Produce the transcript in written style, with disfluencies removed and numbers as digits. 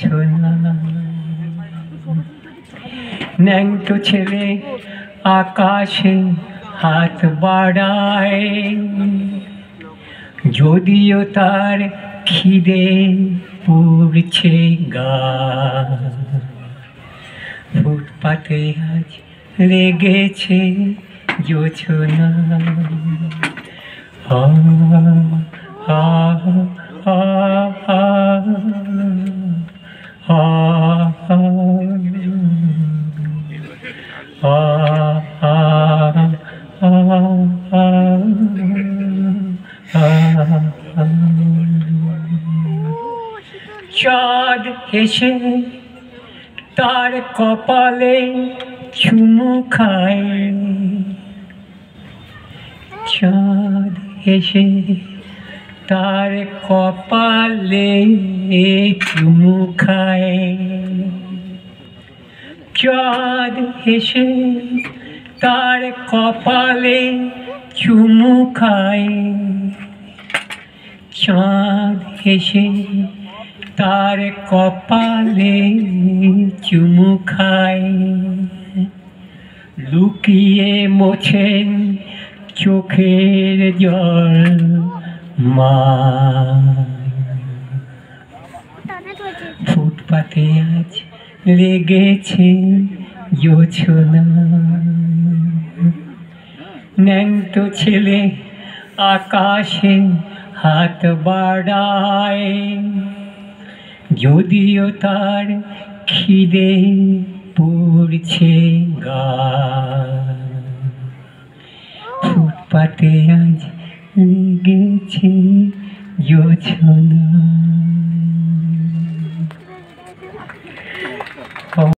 জোছনা। ন্যাংটো ছেলে আকাশে হাত বাড়ায়, যদিও তার খিদে পুড়ছে গা। ফুটপাতে আজ লেগেছে জোছনা। আ আ আ আ আ চাঁদ হেসে তার কপালে চুমু খায়, চাঁদ হেসে তার কপালে চুমু খায়। চাঁদ হেসে তার কপালে চুমু খায়, চাঁদ হেসে তার কপালে চুমু খায়। লুকিয়ে মোছেন চোখের জল মা। ফুটপাতে আজ লেগেছে জোছনা। ন্যাংটো ছেলে আকাশে হাত বাড়ায়, যদিও তার খিদে পুড়ছে গা। ফুটপাতে আজ লেগেছে জোছনা।